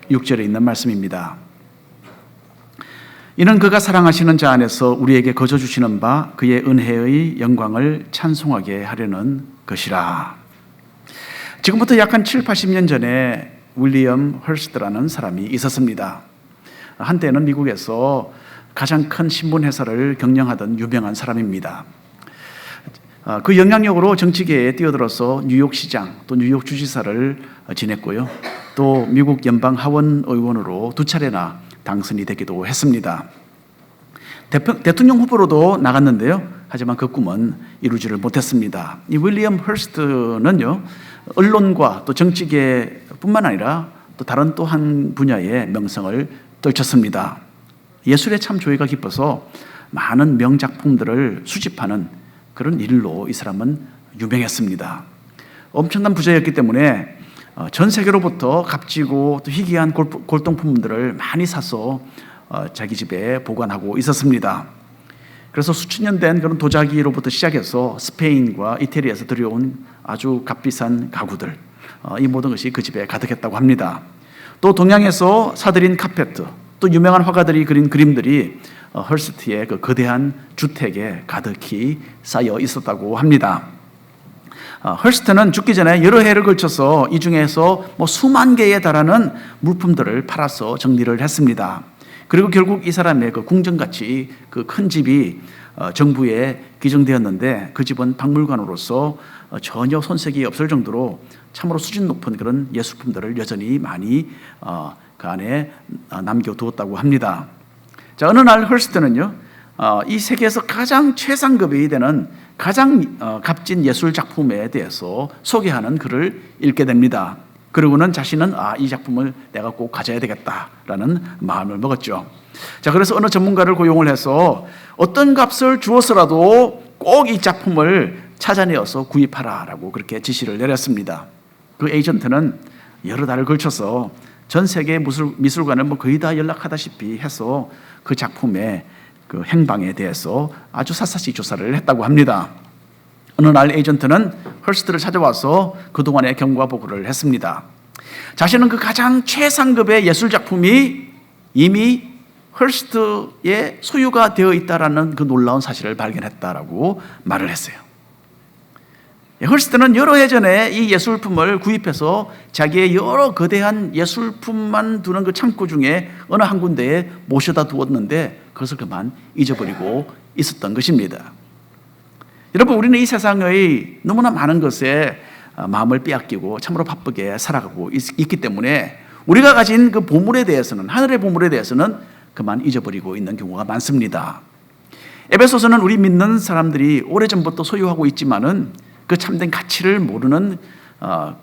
6절에 있는 말씀입니다. 이는 그가 사랑하시는 자 안에서 우리에게 거저 주시는 바 그의 은혜의 영광을 찬송하게 하려는 것이라. 지금부터 약 한 7, 80년 전에 윌리엄 헐스트라는 사람이 있었습니다. 한때는 미국에서 가장 큰 신문 회사를 경영하던 유명한 사람입니다. 그 영향력으로 정치계에 뛰어들어서 뉴욕시장 또 뉴욕 주지사를 지냈고요. 또 미국 연방 하원 의원으로 2차례나 당선이 되기도 했습니다. 대통령 후보로도 나갔는데요. 하지만 그 꿈은 이루지를 못했습니다. 이 윌리엄 헐스트는요, 언론과 또 정치계뿐만 아니라 또 다른 또 한 분야의 명성을 떨쳤습니다. 예술에 참 조예가 깊어서 많은 명작품들을 수집하는 그런 일로 이 사람은 유명했습니다. 엄청난 부자였기 때문에 전 세계로부터 값지고 또 희귀한 골동품들을 많이 사서 자기 집에 보관하고 있었습니다. 그래서 수천 년 된 그런 도자기로부터 시작해서 스페인과 이태리에서 들여온 아주 값비싼 가구들, 이 모든 것이 그 집에 가득했다고 합니다. 또 동양에서 사들인 카페트, 또 유명한 화가들이 그린 그림들이 헐스트의 그 거대한 주택에 가득히 쌓여 있었다고 합니다. 헐스트는 죽기 전에 여러 해를 걸쳐서 이 중에서 수만 개에 달하는 물품들을 팔아서 정리를 했습니다. 그리고 결국 이 사람의 그 궁전같이 그 큰 집이 정부에 기증되었는데 그 집은 박물관으로서 전혀 손색이 없을 정도로 참으로 수준 높은 그런 예술품들을 여전히 많이 그 안에 남겨두었다고 합니다. 자, 어느 날 헐스트는요, 이 세계에서 가장 최상급이 되는 가장 값진 예술 작품에 대해서 소개하는 글을 읽게 됩니다. 그리고는 자신은 이 작품을 내가 꼭 가져야 되겠다라는 마음을 먹었죠. 자, 그래서 어느 전문가를 고용을 해서 어떤 값을 주어서라도 꼭 이 작품을 찾아내어서 구입하라라고 그렇게 지시를 내렸습니다. 그 에이전트는 여러 달을 걸쳐서 전 세계 미술관을 거의 다 연락하다시피 해서 그 작품의 그 행방에 대해서 아주 샅샅이 조사를 했다고 합니다. 어느 날 에이전트는 헐스트를 찾아와서 그동안의 경과 보고를 했습니다. 자신은 그 가장 최상급의 예술 작품이 이미 헐스트의 소유가 되어 있다라는 그 놀라운 사실을 발견했다라고 말을 했어요. 헐스트는 여러 해 전에 이 예술품을 구입해서 자기의 여러 거대한 예술품만 두는 그 창고 중에 어느 한 군데에 모셔다 두었는데 그것을 그만 잊어버리고 있었던 것입니다. 여러분, 우리는 이 세상의 너무나 많은 것에 마음을 빼앗기고 참으로 바쁘게 살아가고 있기 때문에 우리가 가진 그 보물에 대해서는, 하늘의 보물에 대해서는 그만 잊어버리고 있는 경우가 많습니다. 에베소서는 우리 믿는 사람들이 오래전부터 소유하고 있지만은 그 참된 가치를 모르는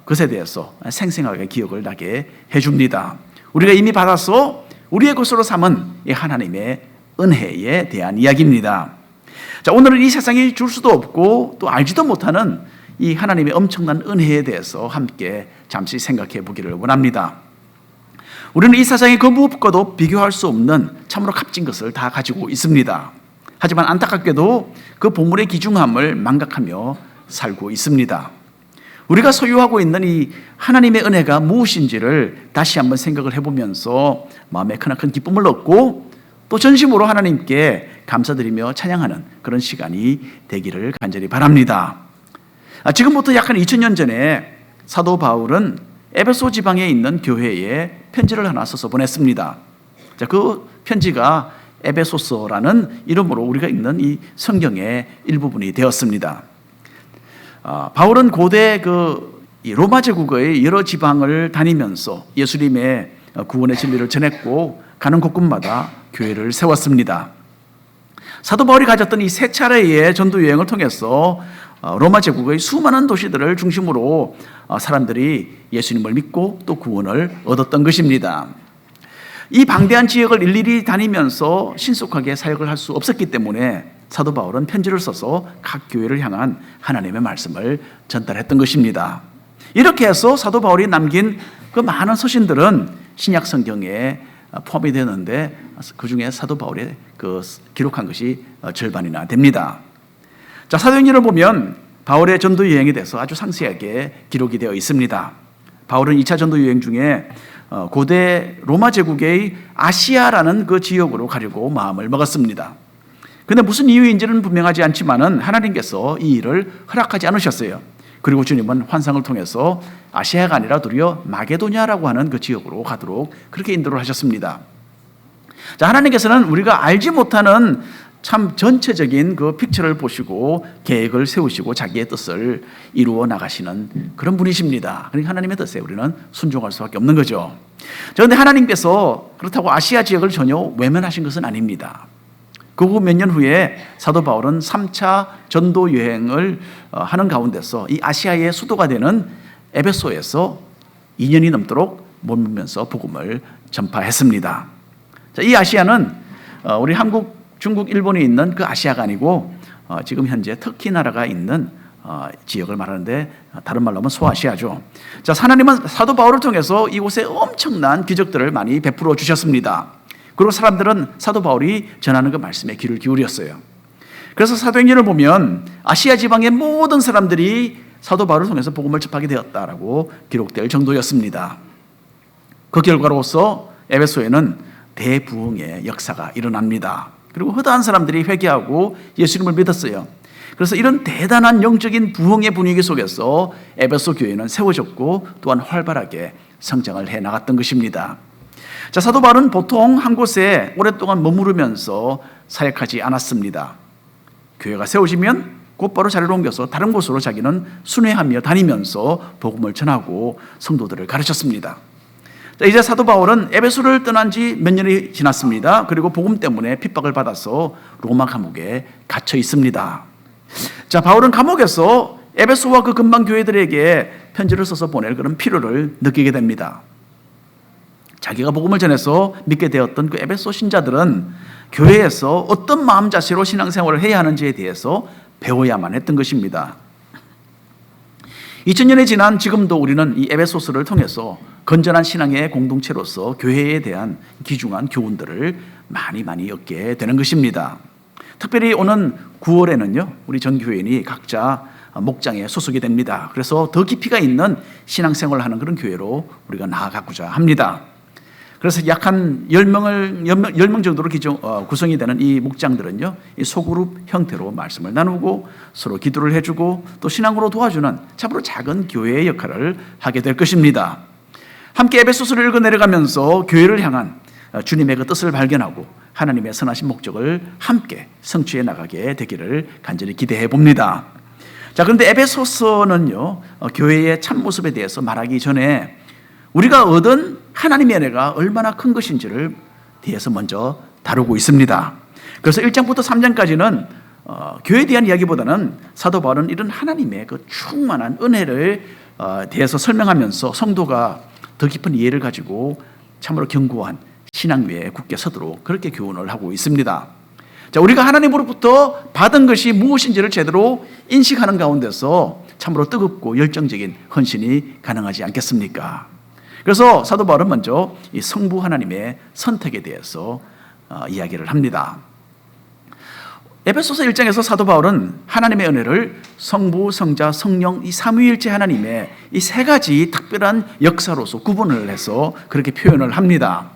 것에 대해서 생생하게 기억을 나게 해줍니다. 우리가 이미 받아서 우리의 것으로 삼은 이 하나님의 은혜에 대한 이야기입니다. 자, 오늘은 이 세상이 줄 수도 없고 또 알지도 못하는 이 하나님의 엄청난 은혜에 대해서 함께 잠시 생각해 보기를 원합니다. 우리는 이 세상의 그 무엇과도 비교할 수 없는 참으로 값진 것을 다 가지고 있습니다. 하지만 안타깝게도 그 보물의 귀중함을 망각하며 살고 있습니다. 우리가 소유하고 있는 이 하나님의 은혜가 무엇인지를 다시 한번 생각을 해보면서 마음에 크나큰 기쁨을 얻고 또 전심으로 하나님께 감사드리며 찬양하는 그런 시간이 되기를 간절히 바랍니다. 지금부터 약 한 2000년 전에 사도 바울은 에베소 지방에 있는 교회에 편지를 하나 써서 보냈습니다. 자, 그 편지가 에베소서라는 이름으로 우리가 읽는 이 성경의 일부분이 되었습니다. 바울은 고대 이 로마 제국의 여러 지방을 다니면서 예수님의 구원의 진리를 전했고 가는 곳곳마다 교회를 세웠습니다. 사도 바울이 가졌던 이 세 차례의 전도 여행을 통해서 로마 제국의 수많은 도시들을 중심으로 사람들이 예수님을 믿고 또 구원을 얻었던 것입니다. 이 방대한 지역을 일일이 다니면서 신속하게 사역을 할 수 없었기 때문에 사도 바울은 편지를 써서 각 교회를 향한 하나님의 말씀을 전달했던 것입니다. 이렇게 해서 사도 바울이 남긴 그 많은 서신들은 신약 성경에 포함이 되는데 그 중에 사도 바울이 기록한 것이 절반이나 됩니다. 자, 사도행전을 보면 바울의 전도 여행에 대해서 아주 상세하게 기록이 되어 있습니다. 바울은 2차 전도 여행 중에 고대 로마 제국의 아시아라는 그 지역으로 가려고 마음을 먹었습니다. 그런데 무슨 이유인지는 분명하지 않지만은 하나님께서 이 일을 허락하지 않으셨어요. 그리고 주님은 환상을 통해서 아시아가 아니라 도리어 마게도냐라고 하는 그 지역으로 가도록 그렇게 인도를 하셨습니다. 자, 하나님께서는 우리가 알지 못하는 참 전체적인 그 픽처를 보시고 계획을 세우시고 자기의 뜻을 이루어 나가시는 그런 분이십니다. 그러니까 하나님의 뜻에 우리는 순종할 수밖에 없는 거죠. 그런데 하나님께서 그렇다고 아시아 지역을 전혀 외면하신 것은 아닙니다. 그 후 몇 년 후에 사도 바울은 3차 전도 여행을 하는 가운데서 이 아시아의 수도가 되는 에베소에서 2년이 넘도록 머물면서 복음을 전파했습니다. 자, 이 아시아는 우리 한국, 중국, 일본이 있는 그 아시아가 아니고 지금 현재 터키 나라가 있는 지역을 말하는데 다른 말로 하면 소아시아죠. 자, 하나님은 사도 바울을 통해서 이곳에 엄청난 기적들을 많이 베풀어 주셨습니다. 그리고 사람들은 사도 바울이 전하는 그 말씀에 귀를 기울였어요. 그래서 사도행전을 보면 아시아 지방의 모든 사람들이 사도 바울을 통해서 복음을 접하게 되었다라고 기록될 정도였습니다. 그 결과로서 에베소에는 대부흥의 역사가 일어납니다. 그리고 허다한 사람들이 회개하고 예수님을 믿었어요. 그래서 이런 대단한 영적인 부흥의 분위기 속에서 에베소 교회는 세워졌고 또한 활발하게 성장을 해 나갔던 것입니다. 자, 사도 바울은 보통 한 곳에 오랫동안 머무르면서 사역하지 않았습니다. 교회가 세워지면 곧바로 자리를 옮겨서 다른 곳으로 자기는 순회하며 다니면서 복음을 전하고 성도들을 가르쳤습니다. 자, 이제 사도 바울은 에베소를 떠난 지 몇 년이 지났습니다. 그리고 복음 때문에 핍박을 받아서 로마 감옥에 갇혀 있습니다. 자, 바울은 감옥에서 에베소와 그 근방 교회들에게 편지를 써서 보낼 그런 필요를 느끼게 됩니다. 자기가 복음을 전해서 믿게 되었던 그 에베소 신자들은 교회에서 어떤 마음 자세로 신앙생활을 해야 하는지에 대해서 배워야만 했던 것입니다. 2000년이 지난 지금도 우리는 이 에베소서를 통해서 건전한 신앙의 공동체로서 교회에 대한 귀중한 교훈들을 많이 얻게 되는 것입니다. 특별히 오는 9월에는요, 우리 전 교회인이 각자 목장에 소속이 됩니다. 그래서 더 깊이가 있는 신앙생활을 하는 그런 교회로 우리가 나아가고자 합니다. 그래서 약 한 10명 정도로 구성이 되는 이 목장들은요, 이 소그룹 형태로 말씀을 나누고 서로 기도를 해주고 또 신앙으로 도와주는 참으로 작은 교회의 역할을 하게 될 것입니다. 함께 에베소서를 읽어 내려가면서 교회를 향한 주님의 그 뜻을 발견하고 하나님의 선하신 목적을 함께 성취해 나가게 되기를 간절히 기대해 봅니다. 자, 그런데 에베소서는요, 교회의 참모습에 대해서 말하기 전에 우리가 얻은 하나님의 은혜가 얼마나 큰 것인지를 대해서 먼저 다루고 있습니다. 그래서 1장부터 3장까지는 교회에 대한 이야기보다는 사도 바울은 이런 하나님의 그 충만한 은혜를 대해서 설명하면서 성도가 더 깊은 이해를 가지고 참으로 견고한 신앙 위에 굳게 서도록 그렇게 교훈을 하고 있습니다. 자, 우리가 하나님으로부터 받은 것이 무엇인지를 제대로 인식하는 가운데서 참으로 뜨겁고 열정적인 헌신이 가능하지 않겠습니까? 그래서 사도 바울은 먼저 이 성부 하나님의 선택에 대해서 이야기를 합니다. 에베소서 1장에서 사도 바울은 하나님의 은혜를 성부, 성자, 성령 이 삼위일체 하나님의 이 세 가지 특별한 역사로서 구분을 해서 그렇게 표현을 합니다.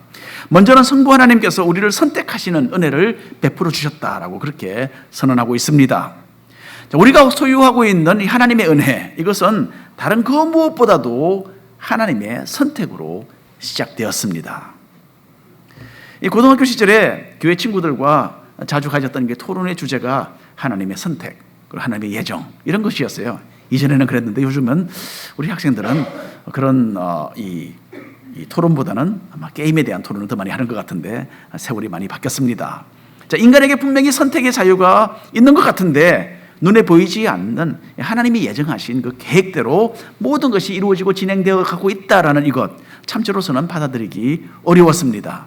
먼저는 성부 하나님께서 우리를 선택하시는 은혜를 베풀어 주셨다라고 그렇게 선언하고 있습니다. 우리가 소유하고 있는 이 하나님의 은혜, 이것은 다른 그 무엇보다도 하나님의 선택으로 시작되었습니다. 이 고등학교 시절에 교회 친구들과 자주 가졌던 게 토론의 주제가 하나님의 선택, 그리고 하나님의 예정 이런 것이었어요. 이전에는 그랬는데 요즘은 우리 학생들은 그런 이 토론보다는 아마 게임에 대한 토론을 더 많이 하는 것 같은데 세월이 많이 바뀌었습니다. 자, 인간에게 분명히 선택의 자유가 있는 것 같은데 눈에 보이지 않는 하나님이 예정하신 그 계획대로 모든 것이 이루어지고 진행되어 가고 있다라는 이것, 참 저로서는 받아들이기 어려웠습니다.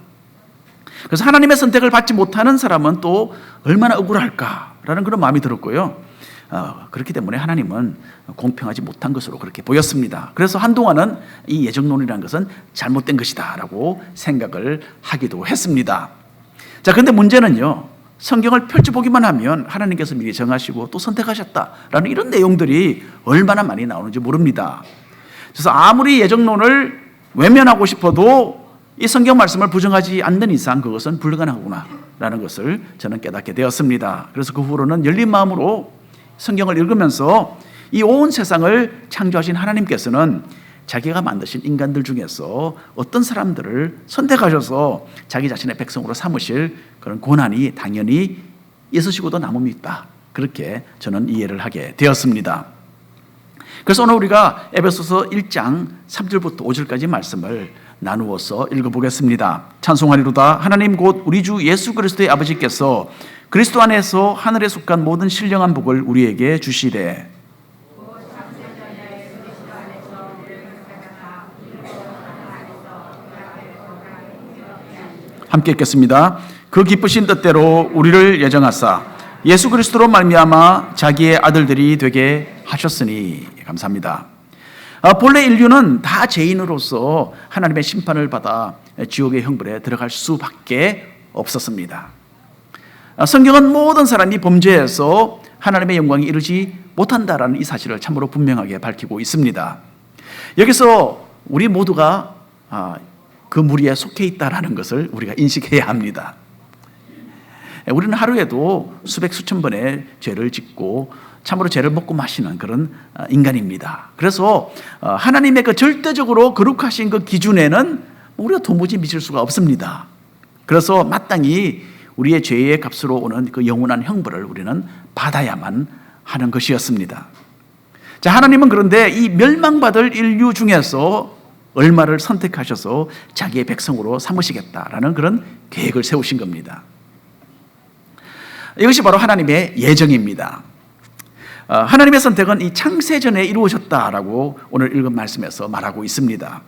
그래서 하나님의 선택을 받지 못하는 사람은 또 얼마나 억울할까라는 그런 마음이 들었고요. 그렇기 때문에 하나님은 공평하지 못한 것으로 그렇게 보였습니다. 그래서 한동안은 이 예정론이라는 것은 잘못된 것이다라고 생각을 하기도 했습니다. 자, 그런데 문제는요, 성경을 펼쳐보기만 하면 하나님께서 미리 정하시고 또 선택하셨다라는 이런 내용들이 얼마나 많이 나오는지 모릅니다. 그래서 아무리 예정론을 외면하고 싶어도 이 성경 말씀을 부정하지 않는 이상 그것은 불가능하구나라는 것을 저는 깨닫게 되었습니다. 그래서 그 후로는 열린 마음으로 성경을 읽으면서 이 온 세상을 창조하신 하나님께서는 자기가 만드신 인간들 중에서 어떤 사람들을 선택하셔서 자기 자신의 백성으로 삼으실 그런 권한이 당연히 있으시고도 남음있다. 그렇게 저는 이해를 하게 되었습니다. 그래서 오늘 우리가 에베소서 1장 3절부터 5절까지 말씀을 나누어서 읽어보겠습니다. 찬송하리로다. 하나님 곧 우리 주 예수 그리스도의 아버지께서 그리스도 안에서 하늘에 속한 모든 신령한 복을 우리에게 주시되 함께 읽겠습니다. 그 기쁘신 뜻대로 우리를 예정하사 예수 그리스도로 말미암아 자기의 아들들이 되게 하셨으니. 감사합니다. 본래 인류는 다 죄인으로서 하나님의 심판을 받아 지옥의 형벌에 들어갈 수밖에 없었습니다. 성경은 모든 사람이 범죄해서 하나님의 영광에 이르지 못한다라는 이 사실을 참으로 분명하게 밝히고 있습니다. 여기서 우리 모두가 그 무리에 속해 있다라는 것을 우리가 인식해야 합니다. 우리는 하루에도 수백 수천 번의 죄를 짓고 참으로 죄를 먹고 마시는 그런 인간입니다. 그래서 하나님의 그 절대적으로 거룩하신 그 기준에는 우리가 도무지 미칠 수가 없습니다. 그래서 마땅히 우리의 죄의 값으로 오는 그 영원한 형벌을 우리는 받아야만 하는 것이었습니다. 자, 하나님은 그런데 이 멸망받을 인류 중에서 얼마를 선택하셔서 자기의 백성으로 삼으시겠다라는 그런 계획을 세우신 겁니다. 이것이 바로 하나님의 예정입니다. 하나님의 선택은 이 창세전에 이루어졌다라고 오늘 읽은 말씀에서 말하고 있습니다.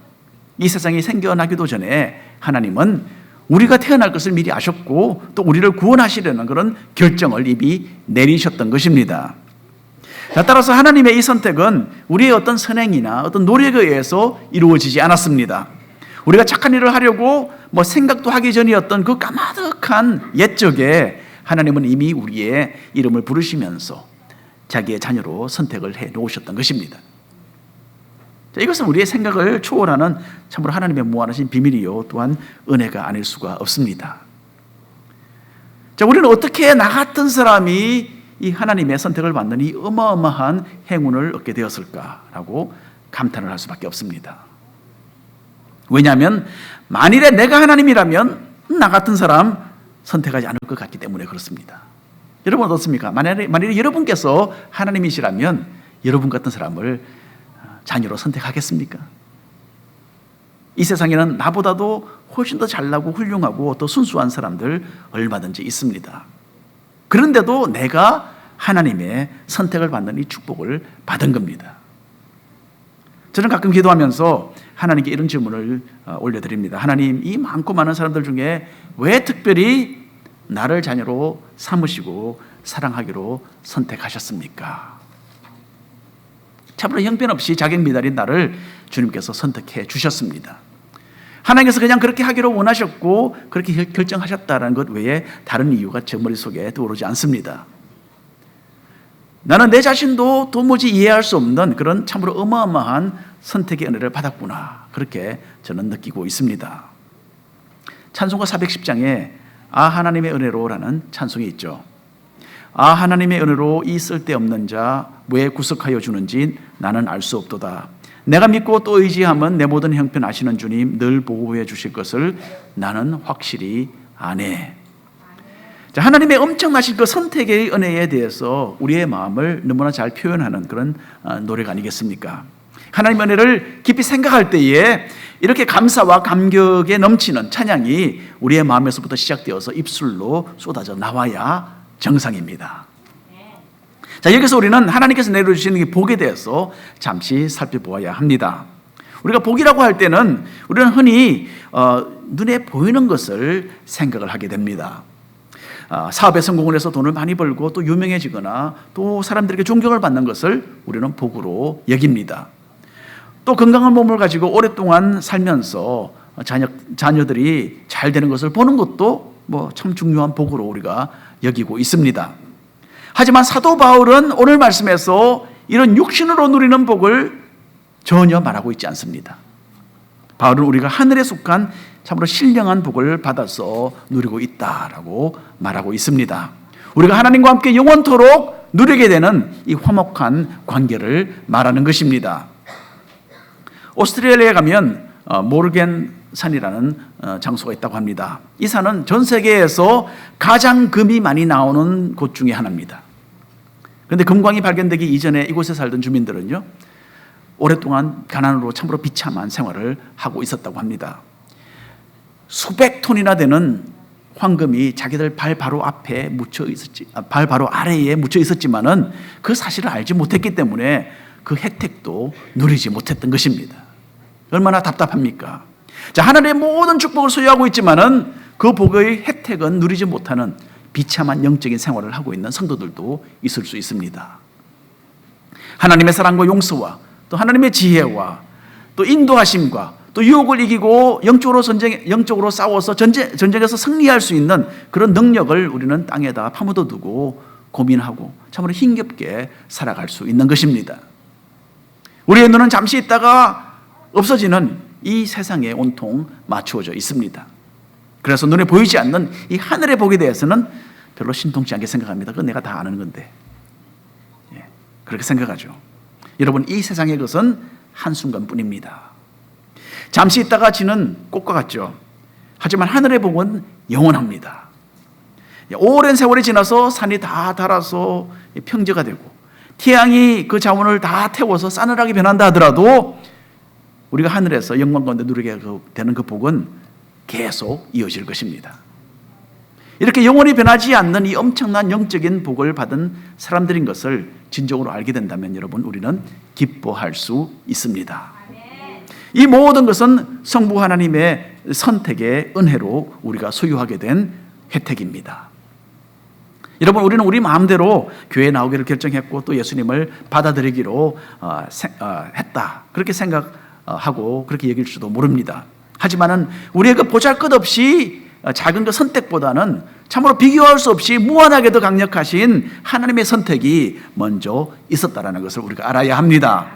이 세상이 생겨나기도 전에 하나님은 우리가 태어날 것을 미리 아셨고 또 우리를 구원하시려는 그런 결정을 이미 내리셨던 것입니다. 따라서 하나님의 이 선택은 우리의 어떤 선행이나 어떤 노력에 의해서 이루어지지 않았습니다. 우리가 착한 일을 하려고 생각도 하기 전이었던 그 까마득한 옛적에 하나님은 이미 우리의 이름을 부르시면서 자기의 자녀로 선택을 해 놓으셨던 것입니다. 이것은 우리의 생각을 초월하는 참으로 하나님의 무한하신 비밀이요 또한 은혜가 아닐 수가 없습니다. 자, 우리는 어떻게 나 같은 사람이 이 하나님의 선택을 받는 이 어마어마한 행운을 얻게 되었을까라고 감탄을 할 수밖에 없습니다. 왜냐하면 만일에 내가 하나님이라면 나 같은 사람 선택하지 않을 것 같기 때문에 그렇습니다. 여러분 어떻습니까? 만일에 여러분께서 하나님이시라면 여러분 같은 사람을 자녀로 선택하겠습니까? 이 세상에는 나보다도 훨씬 더 잘나고 훌륭하고 또 순수한 사람들 얼마든지 있습니다. 그런데도 내가 하나님의 선택을 받는 이 축복을 받은 겁니다. 저는 가끔 기도하면서 하나님께 이런 질문을 올려드립니다. 하나님, 이 많고 많은 사람들 중에 왜 특별히 나를 자녀로 삼으시고 사랑하기로 선택하셨습니까? 참으로 형편없이 자격 미달인 나를 주님께서 선택해 주셨습니다. 하나님께서 그냥 그렇게 하기로 원하셨고 그렇게 결정하셨다는 것 외에 다른 이유가 제 머릿속에 떠오르지 않습니다. 나는 내 자신도 도무지 이해할 수 없는 그런 참으로 어마어마한 선택의 은혜를 받았구나, 그렇게 저는 느끼고 있습니다. 찬송가 410장에 아 하나님의 은혜로라는 찬송이 있죠. 아 하나님의 은혜로 이 쓸데없는 자 왜 구속하여 주는지 나는 알 수 없도다. 내가 믿고 또 의지함은 내 모든 형편 아시는 주님 늘 보호해 주실 것을 나는 확실히 아네. 자, 하나님의 엄청나신 그 선택의 은혜에 대해서 우리의 마음을 너무나 잘 표현하는 그런 노래가 아니겠습니까? 하나님의 은혜를 깊이 생각할 때에 이렇게 감사와 감격에 넘치는 찬양이 우리의 마음에서부터 시작되어서 입술로 쏟아져 나와야 정상입니다. 자, 여기서 우리는 하나님께서 내려주시는 이 복에 대해서 잠시 살펴보아야 합니다. 우리가 복이라고 할 때는 우리는 흔히 눈에 보이는 것을 생각을 하게 됩니다. 사업에 성공을 해서 돈을 많이 벌고 또 유명해지거나 또 사람들에게 존경을 받는 것을 우리는 복으로 여깁니다. 또 건강한 몸을 가지고 오랫동안 살면서 자녀들이 잘 되는 것을 보는 것도 참 중요한 복으로 우리가 여기고 있습니다. 하지만 사도 바울은 오늘 말씀에서 이런 육신으로 누리는 복을 전혀 말하고 있지 않습니다. 바울은 우리가 하늘에 속한 참으로 신령한 복을 받아서 누리고 있다라고 말하고 있습니다. 우리가 하나님과 함께 영원토록 누리게 되는 이 화목한 관계를 말하는 것입니다. 오스트레일리아에 가면 모르겐 산이라는 장소가 있다고 합니다. 이 산은 전 세계에서 가장 금이 많이 나오는 곳 중에 하나입니다. 그런데 금광이 발견되기 이전에 이곳에 살던 주민들은요, 오랫동안 가난으로 참으로 비참한 생활을 하고 있었다고 합니다. 수백 톤이나 되는 황금이 자기들 발 바로 앞에 묻혀 있었지, 발 바로 아래에 묻혀 있었지만은 그 사실을 알지 못했기 때문에 그 혜택도 누리지 못했던 것입니다. 얼마나 답답합니까? 자, 하늘의 모든 축복을 소유하고 있지만은 그 복의 혜택은 누리지 못하는 비참한 영적인 생활을 하고 있는 성도들도 있을 수 있습니다. 하나님의 사랑과 용서와 또 하나님의 지혜와 또 인도하심과 또 유혹을 이기고 영적으로 싸워서 전쟁에서 승리할 수 있는 그런 능력을 우리는 땅에다 파묻어 두고 고민하고 참으로 힘겹게 살아갈 수 있는 것입니다. 우리의 눈은 잠시 있다가 없어지는 이 세상에 온통 맞추어져 있습니다. 그래서 눈에 보이지 않는 이 하늘의 복에 대해서는 별로 신통치 않게 생각합니다. 그건 내가 다 아는 건데. 그렇게 생각하죠. 여러분, 이 세상의 것은 한순간뿐입니다. 잠시 있다가 지는 꽃과 같죠. 하지만 하늘의 복은 영원합니다. 오랜 세월이 지나서 산이 다 닳아서 평지가 되고 태양이 그 자원을 다 태워서 싸늘하게 변한다 하더라도 우리가 하늘에서 영광 가운데 누리게 되는 그 복은 계속 이어질 것입니다. 이렇게 영원히 변하지 않는 이 엄청난 영적인 복을 받은 사람들인 것을 진정으로 알게 된다면 여러분, 우리는 기뻐할 수 있습니다. 이 모든 것은 성부 하나님의 선택의 은혜로 우리가 소유하게 된 혜택입니다. 여러분, 우리는 우리 마음대로 교회에 나오기를 결정했고 또 예수님을 받아들이기로 했다, 그렇게 생각하고 그렇게 여길 수도 모릅니다. 하지만은 우리의 그 보잘것없이 작은 그 선택보다는 참으로 비교할 수 없이 무한하게 더 강력하신 하나님의 선택이 먼저 있었다는 것을 우리가 알아야 합니다.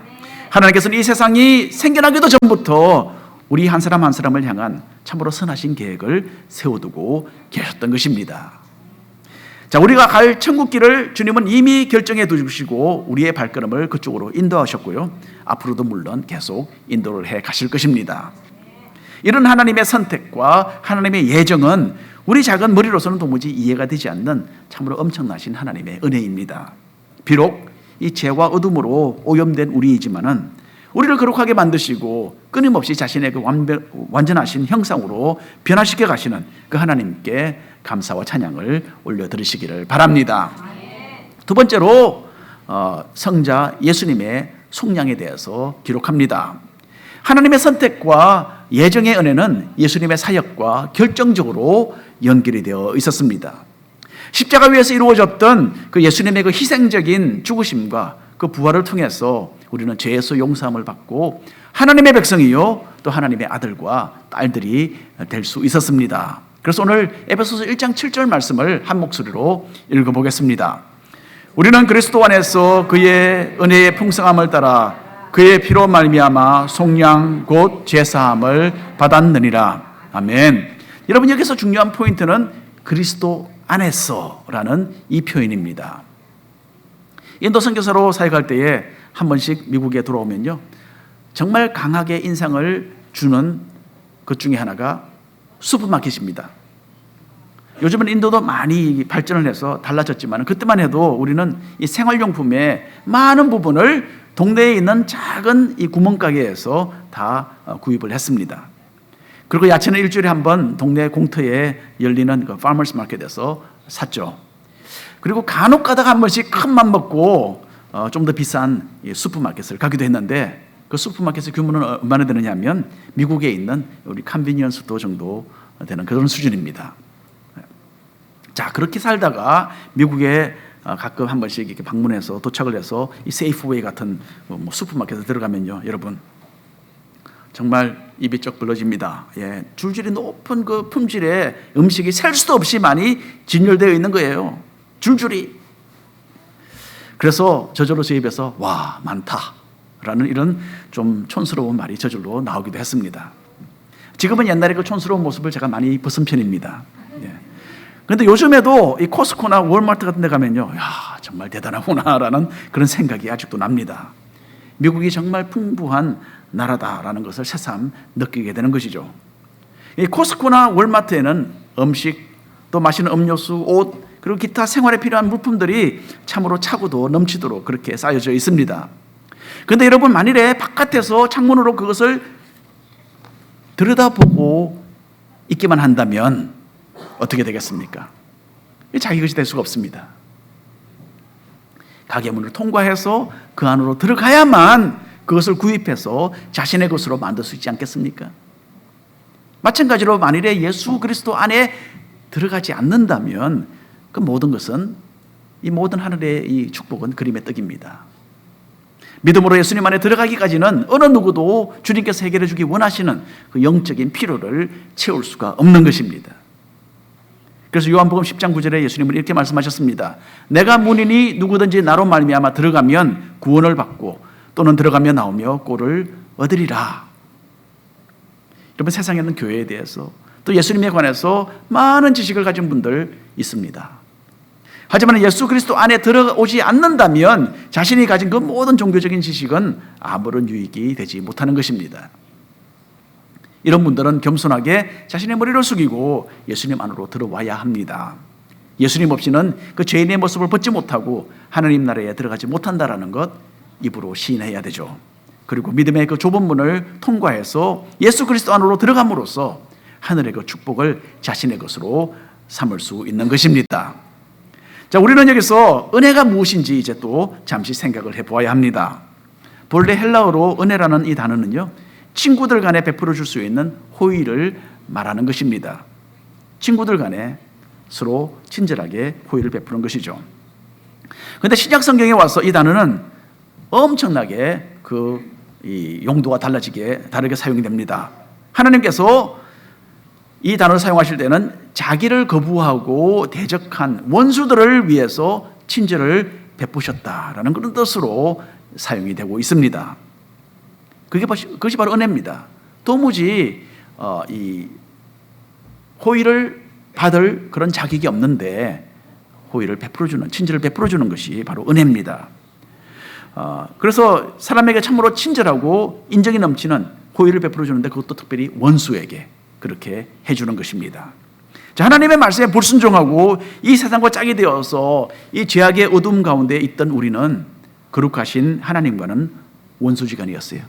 하나님께서는 이 세상이 생겨나기도 전부터 우리 한 사람 한 사람을 향한 참으로 선하신 계획을 세워두고 계셨던 것입니다. 자, 우리가 갈 천국길을 주님은 이미 결정해 두시고 우리의 발걸음을 그쪽으로 인도하셨고요, 앞으로도 물론 계속 인도를 해 가실 것입니다. 이런 하나님의 선택과 하나님의 예정은 우리 작은 머리로서는 도무지 이해가 되지 않는 참으로 엄청나신 하나님의 은혜입니다. 비록 이 죄와 어둠으로 오염된 우리이지만은 우리를 거룩하게 만드시고 끊임없이 자신의 그 완전하신 형상으로 변화시켜 가시는 그 하나님께 감사와 찬양을 올려드리시기를 바랍니다. 두 번째로 성자 예수님의 속량에 대해서 기록합니다. 하나님의 선택과 예정의 은혜는 예수님의 사역과 결정적으로 연결이 되어 있었습니다. 십자가 위에서 이루어졌던 그 예수님의 그 희생적인 죽으심과 그 부활을 통해서 우리는 죄에서 용서함을 받고 하나님의 백성이요 또 하나님의 아들과 딸들이 될 수 있었습니다. 그래서 오늘 에베소서 1장 7절 말씀을 한 목소리로 읽어보겠습니다. 우리는 그리스도 안에서 그의 은혜의 풍성함을 따라 그의 피로 말미암아 속량 곧 제사함을 받았느니라. 아멘. 여러분, 여기서 중요한 포인트는 그리스도 안에서라는 이 표현입니다. 인도 선교사로 사역할 때에 한 번씩 미국에 돌아오면요, 정말 강하게 인상을 주는 것 중에 하나가 슈퍼마켓입니다. 요즘은 인도도 많이 발전을 해서 달라졌지만 그때만 해도 우리는 이 생활용품의 많은 부분을 동네에 있는 작은 이 구멍가게에서 다 구입을 했습니다. 그리고 야채는 일주일에 한 번 동네 공터에 열리는 그 파머스 마켓에서 샀죠. 그리고 간혹 가다가 한 번씩 큰 맘 먹고 좀 더 비싼 슈퍼마켓을 가기도 했는데 그 슈퍼마켓의 규모는 얼마나 되느냐 하면 미국에 있는 우리 컨비니언스 스토어 정도 되는 그런 수준입니다. 자, 그렇게 살다가 미국에 가끔 한 번씩 이렇게 방문해서 도착을 해서 이 세이프웨이 같은 뭐 슈퍼마켓에 들어가면요, 여러분 정말 입이 쩍 벌어집니다. 예, 줄줄이 높은 그 품질의 음식이 셀 수도 없이 많이 진열되어 있는 거예요. 줄줄이. 그래서 저절로 제 입에서 와, 많다라는 이런 좀 촌스러운 말이 저절로 나오기도 했습니다. 지금은 옛날에 그 촌스러운 모습을 제가 많이 벗은 편입니다. 그런데 요즘에도 이 코스코나 월마트 같은 데 가면요, 야, 정말 대단하구나라는 그런 생각이 아직도 납니다. 미국이 정말 풍부한 나라다라는 것을 새삼 느끼게 되는 것이죠. 이 코스코나 월마트에는 음식, 또 마시는 음료수, 옷, 그리고 기타 생활에 필요한 물품들이 참으로 차고도 넘치도록 그렇게 쌓여져 있습니다. 그런데 여러분, 만일에 바깥에서 창문으로 그것을 들여다보고 있기만 한다면 어떻게 되겠습니까? 자기 것이 될 수가 없습니다. 가게 문을 통과해서 그 안으로 들어가야만 그것을 구입해서 자신의 것으로 만들 수 있지 않겠습니까? 마찬가지로 만일에 예수 그리스도 안에 들어가지 않는다면 그 모든 것은, 이 모든 하늘의 이 축복은 그림의 떡입니다. 믿음으로 예수님 안에 들어가기까지는 어느 누구도 주님께서 해결해 주기 원하시는 그 영적인 필요를 채울 수가 없는 것입니다. 그래서 요한복음 10장 9절에 예수님은 이렇게 말씀하셨습니다. 내가 문이니 누구든지 나로 말미암아 들어가면 구원을 받고 또는 들어가며 나오며 꼴을 얻으리라. 여러분, 세상에는 교회에 대해서 또 예수님에 관해서 많은 지식을 가진 분들 있습니다. 하지만 예수 그리스도 안에 들어오지 않는다면 자신이 가진 그 모든 종교적인 지식은 아무런 유익이 되지 못하는 것입니다. 이런 분들은 겸손하게 자신의 머리를 숙이고 예수님 안으로 들어와야 합니다. 예수님 없이는 그 죄인의 모습을 벗지 못하고 하나님 나라에 들어가지 못한다라는 것 입으로 시인해야 되죠. 그리고 믿음의 그 좁은 문을 통과해서 예수 그리스도 안으로 들어감으로써 하늘의 그 축복을 자신의 것으로 삼을 수 있는 것입니다. 자, 우리는 여기서 은혜가 무엇인지 이제 또 잠시 생각을 해보아야 합니다. 본래 헬라어로 은혜라는 이 단어는요, 친구들 간에 베풀어 줄 수 있는 호의를 말하는 것입니다. 친구들 간에 서로 친절하게 호의를 베푸는 것이죠. 그런데 신약 성경에 와서 이 단어는 엄청나게 이 용도가 다르게 사용이 됩니다. 하나님께서 이 단어를 사용하실 때는 자기를 거부하고 대적한 원수들을 위해서 친절을 베푸셨다라는 그런 뜻으로 사용이 되고 있습니다. 그것이 바로 은혜입니다. 도무지 이 호의를 받을 그런 자격이 없는데 호의를 베풀어주는, 친절을 베풀어주는 것이 바로 은혜입니다. 그래서 사람에게 참으로 친절하고 인정이 넘치는 호의를 베풀어주는데 그것도 특별히 원수에게 그렇게 해주는 것입니다. 자, 하나님의 말씀에 불순종하고 이 세상과 짝이 되어서 이 죄악의 어둠 가운데 있던 우리는 거룩하신 하나님과는 원수지간이었어요.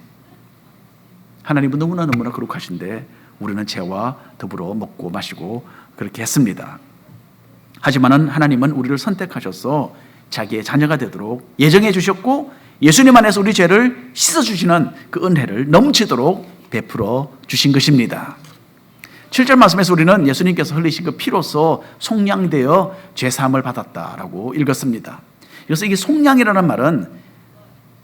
하나님은 너무나 거룩하신데 우리는 죄와 더불어 먹고 마시고 그렇게 했습니다. 하지만은 하나님은 우리를 선택하셔서 자기의 자녀가 되도록 예정해 주셨고 예수님 안에서 우리 죄를 씻어주시는 그 은혜를 넘치도록 베풀어 주신 것입니다. 7절 말씀에서 우리는 예수님께서 흘리신 그 피로써 속량되어 죄사함을 받았다라고 읽었습니다. 그래서 이게 속량이라는 말은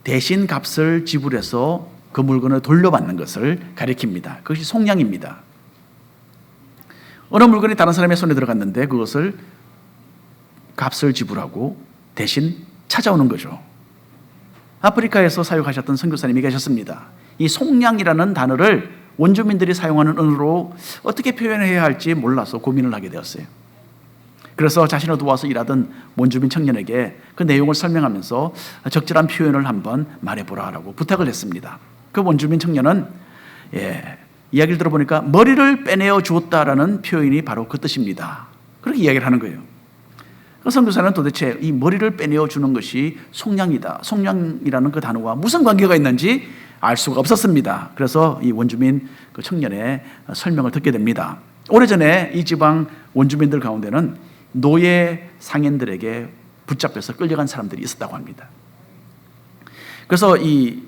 대신 값을 지불해서 그 물건을 돌려받는 것을 가리킵니다. 그것이 속량입니다. 어느 물건이 다른 사람의 손에 들어갔는데 그것을 값을 지불하고 대신 찾아오는 거죠. 아프리카에서 사역하셨던 선교사님이 계셨습니다. 이 속량이라는 단어를 원주민들이 사용하는 언어로 어떻게 표현해야 할지 몰라서 고민을 하게 되었어요. 그래서 자신을 도와서 일하던 원주민 청년에게 그 내용을 설명하면서 적절한 표현을 한번 말해보라고 부탁을 했습니다. 그 원주민 청년은 이야기를 들어보니까 머리를 빼내어 주었다라는 표현이 바로 그 뜻입니다. 그렇게 이야기를 하는 거예요. 그 선교사는 도대체 이 머리를 빼내어 주는 것이 속량이다, 속량이라는 그 단어와 무슨 관계가 있는지 알 수가 없었습니다. 그래서 이 원주민 그 청년의 설명을 듣게 됩니다. 오래전에 이 지방 원주민들 가운데는 노예 상인들에게 붙잡혀서 끌려간 사람들이 있었다고 합니다. 그래서 이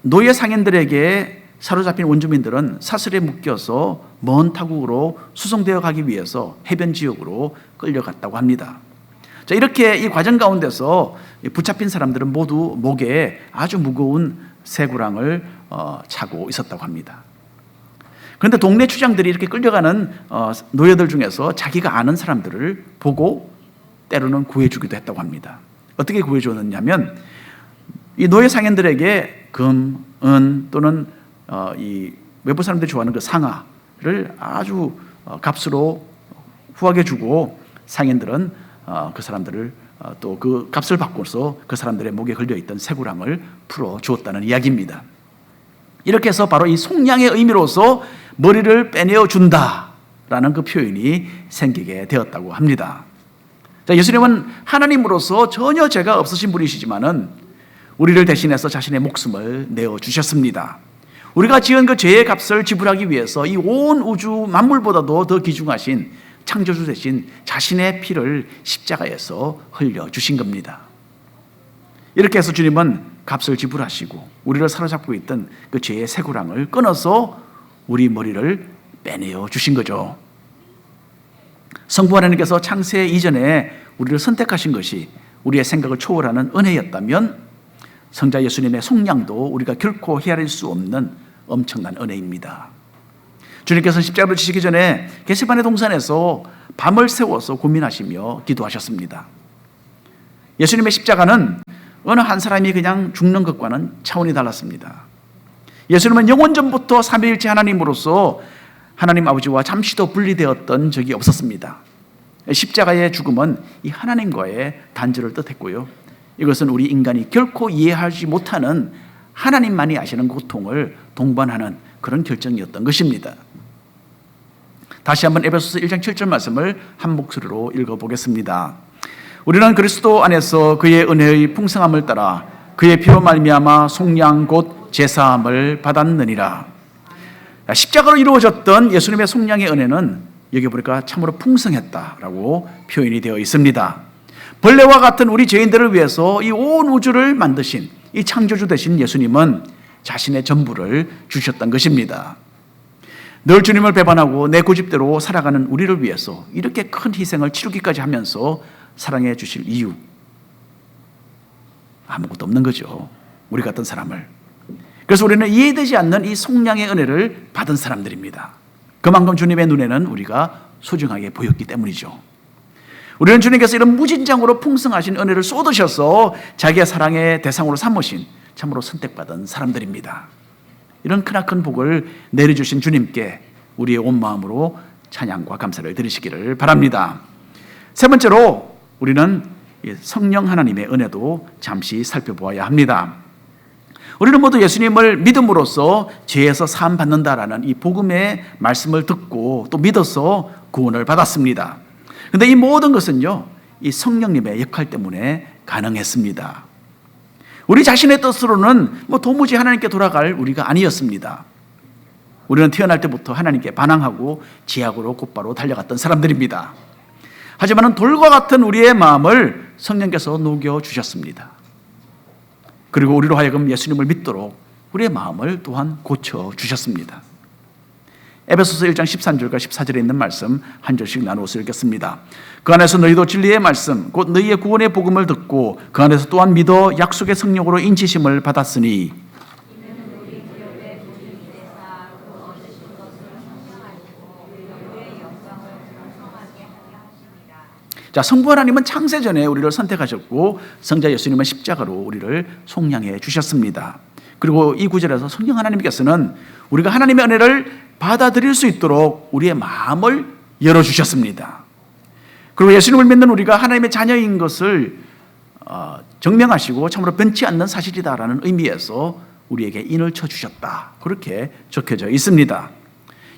노예 상인들에게 사로잡힌 원주민들은 사슬에 묶여서 먼 타국으로 수송되어 가기 위해서 해변 지역으로 끌려갔다고 합니다. 자, 이렇게 이 과정 가운데서 붙잡힌 사람들은 모두 목에 아주 무거운 쇠구랑을 차고 있었다고 합니다. 그런데 동네 추장들이 이렇게 끌려가는 노예들 중에서 자기가 아는 사람들을 보고 때로는 구해주기도 했다고 합니다. 어떻게 구해줬느냐면 이 노예 상인들에게 금, 은 또는 이 외부 사람들이 좋아하는 그 상아를 아주 값으로 후하게 주고 상인들은 그 사람들을 또 그 값을 받고서 그 사람들의 목에 걸려있던 쇠구랑을 풀어 주었다는 이야기입니다. 이렇게 해서 바로 이 속량의 의미로서 머리를 빼내어 준다라는 그 표현이 생기게 되었다고 합니다. 자, 예수님은 하나님으로서 전혀 죄가 없으신 분이시지만은 우리를 대신해서 자신의 목숨을 내어 주셨습니다. 우리가 지은 그 죄의 값을 지불하기 위해서 이 온 우주 만물보다도 더 귀중하신 창조주 대신 자신의 피를 십자가에서 흘려 주신 겁니다. 이렇게 해서 주님은 값을 지불하시고 우리를 사로잡고 있던 그 죄의 쇠구랑을 끊어서 우리 머리를 빼내어 주신 거죠. 성부 하나님께서 창세 이전에 우리를 선택하신 것이 우리의 생각을 초월하는 은혜였다면 성자 예수님의 속량도 우리가 결코 헤아릴 수 없는 엄청난 은혜입니다. 주님께서는 십자가를 지시기 전에 겟세마네 동산에서 밤을 새워서 고민하시며 기도하셨습니다. 예수님의 십자가는 어느 한 사람이 그냥 죽는 것과는 차원이 달랐습니다. 예수님은 영원전부터 삼위일체 하나님으로서 하나님 아버지와 잠시도 분리되었던 적이 없었습니다. 십자가의 죽음은 이 하나님과의 단절을 뜻했고요. 이것은 우리 인간이 결코 이해하지 못하는 하나님만이 아시는 고통을 동반하는 그런 결정이었던 것입니다. 다시 한번 에베소서 1장 7절 말씀을 한 목소리로 읽어보겠습니다. 우리는 그리스도 안에서 그의 은혜의 풍성함을 따라 그의 피로 말미암아 속량 곧 제사함을 받았느니라. 십자가로 이루어졌던 예수님의 속량의 은혜는 여기 보니까 참으로 풍성했다라고 표현이 되어 있습니다. 벌레와 같은 우리 죄인들을 위해서 이 온 우주를 만드신 이 창조주 되신 예수님은 자신의 전부를 주셨던 것입니다. 늘 주님을 배반하고 내 고집대로 살아가는 우리를 위해서 이렇게 큰 희생을 치르기까지 하면서 사랑해 주실 이유 아무것도 없는 거죠. 우리 같은 사람을. 그래서 우리는 이해되지 않는 이 속량의 은혜를 받은 사람들입니다. 그만큼 주님의 눈에는 우리가 소중하게 보였기 때문이죠. 우리는 주님께서 이런 무진장으로 풍성하신 은혜를 쏟으셔서 자기의 사랑의 대상으로 삼으신 참으로 선택받은 사람들입니다. 이런 크나큰 복을 내려주신 주님께 우리의 온 마음으로 찬양과 감사를 드리시기를 바랍니다. 세 번째로 우리는 성령 하나님의 은혜도 잠시 살펴보아야 합니다. 우리는 모두 예수님을 믿음으로써 죄에서 사함 받는다라는 이 복음의 말씀을 듣고 또 믿어서 구원을 받았습니다. 그런데 이 모든 것은요, 이 성령님의 역할 때문에 가능했습니다. 우리 자신의 뜻으로는 도무지 하나님께 돌아갈 우리가 아니었습니다. 우리는 태어날 때부터 하나님께 반항하고 지약으로 곧바로 달려갔던 사람들입니다. 하지만 돌과 같은 우리의 마음을 성령께서 녹여주셨습니다. 그리고 우리로 하여금 예수님을 믿도록 우리의 마음을 또한 고쳐주셨습니다. 에베소서 1장 13절과 14절에 있는 말씀 한 절씩 나누어서 읽겠습니다. 그 안에서 너희도 진리의 말씀 곧 너희의 구원의 복음을 듣고 그 안에서 또한 믿어 약속의 성령으로 인치심을 받았으니 자, 성부 하나님은 창세전에 우리를 선택하셨고 성자 예수님은 십자가로 우리를 속량해 주셨습니다. 그리고 이 구절에서 성령 하나님께서는 우리가 하나님의 은혜를 받아들일 수 있도록 우리의 마음을 열어주셨습니다. 그리고 예수님을 믿는 우리가 하나님의 자녀인 것을 증명하시고 참으로 변치 않는 사실이다라는 의미에서 우리에게 인을 쳐주셨다. 그렇게 적혀져 있습니다.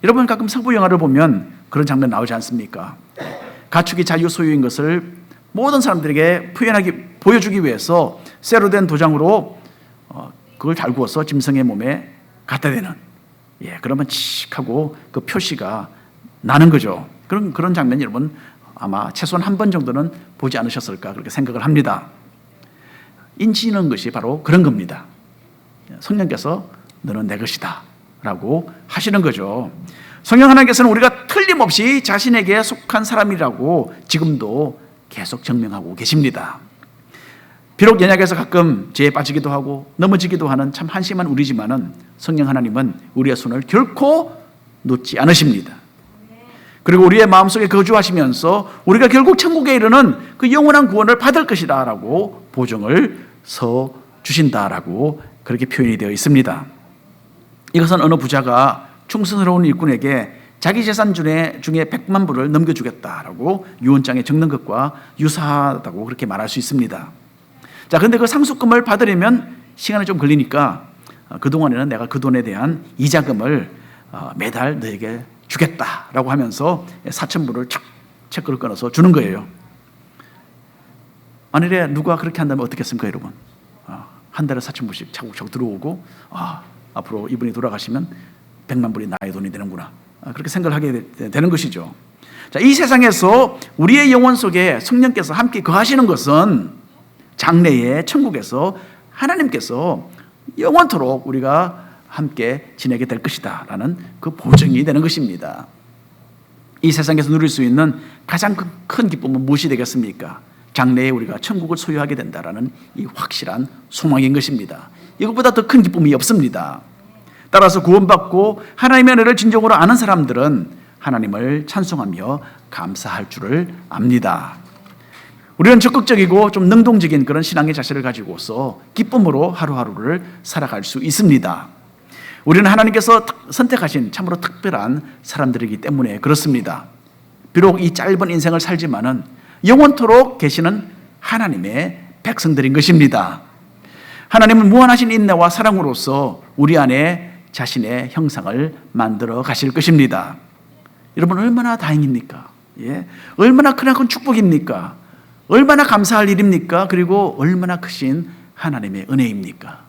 여러분 가끔 서부 영화를 보면 그런 장면 나오지 않습니까? 가축이 자유 소유인 것을 모든 사람들에게 보여주기 위해서 쇠로 된 도장으로 그걸 달구어서 짐승의 몸에 갖다 대는, 그러면 칙 하고 그 표시가 나는 거죠. 그런 장면 여러분 아마 최소한 한 번 정도는 보지 않으셨을까 그렇게 생각을 합니다. 인치는 것이 바로 그런 겁니다. 성령께서 너는 내 것이다 라고 하시는 거죠. 성령 하나님께서는 우리가 틀림없이 자신에게 속한 사람이라고 지금도 계속 증명하고 계십니다. 비록 연약해서 가끔 죄에 빠지기도 하고 넘어지기도 하는 참 한심한 우리지만은 성령 하나님은 우리의 손을 결코 놓지 않으십니다. 그리고 우리의 마음속에 거주하시면서 우리가 결국 천국에 이르는 그 영원한 구원을 받을 것이다 라고 보증을 서 주신다라고 그렇게 표현이 되어 있습니다. 이것은 어느 부자가 충성스러운 일꾼에게 자기 재산 중에 100만 불을 넘겨주겠다라고 유언장에 적는 것과 유사하다고 그렇게 말할 수 있습니다. 자, 근데 그 상속금을 받으려면 시간이 좀 걸리니까 그동안에는 내가 그 돈에 대한 이자금을 매달 너에게 주겠다라고 하면서 4,000불을 체크를 끊어서 주는 거예요. 만일에 누가 그렇게 한다면 어떻겠습니까, 여러분? 한 달에 4,000불씩 차곡차곡 들어오고 앞으로 이분이 돌아가시면 100만 불이 나의 돈이 되는구나. 그렇게 생각을 하게 되는 것이죠. 자, 이 세상에서 우리의 영혼 속에 성령께서 함께 거하시는 것은 장래의 천국에서 하나님께서 영원토록 우리가 함께 지내게 될 것이다 라는 그 보증이 되는 것입니다. 이 세상에서 누릴 수 있는 가장 큰 기쁨은 무엇이 되겠습니까? 장래에 우리가 천국을 소유하게 된다라는 이 확실한 소망인 것입니다. 이것보다 더 큰 기쁨이 없습니다. 따라서 구원받고 하나님의 은혜를 진정으로 아는 사람들은 하나님을 찬송하며 감사할 줄을 압니다. 우리는 적극적이고 좀 능동적인 그런 신앙의 자세를 가지고서 기쁨으로 하루하루를 살아갈 수 있습니다. 우리는 하나님께서 선택하신 참으로 특별한 사람들이기 때문에 그렇습니다. 비록 이 짧은 인생을 살지만은 영원토록 계시는 하나님의 백성들인 것입니다. 하나님은 무한하신 인내와 사랑으로서 우리 안에 자신의 형상을 만들어 가실 것입니다. 여러분, 얼마나 다행입니까? 예? 얼마나 크나큰 축복입니까? 얼마나 감사할 일입니까? 그리고 얼마나 크신 하나님의 은혜입니까?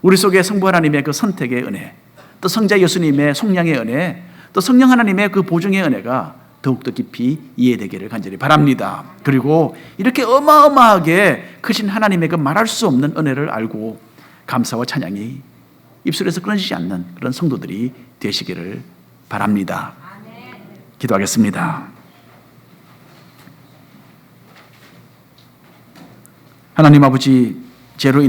우리 속에 성부 하나님의 그 선택의 은혜, 또 성자 예수님의 속량의 은혜, 또 성령 하나님의 그 보증의 은혜가 더욱더 깊이 이해되기를 간절히 바랍니다. 그리고 이렇게 어마어마하게 크신 하나님의 그 말할 수 없는 은혜를 알고 감사와 찬양이 입술에서 끊어지지 않는 그런 성도들이 되시기를 바랍니다. 기도하겠습니다. 하나님 아버지, 죄로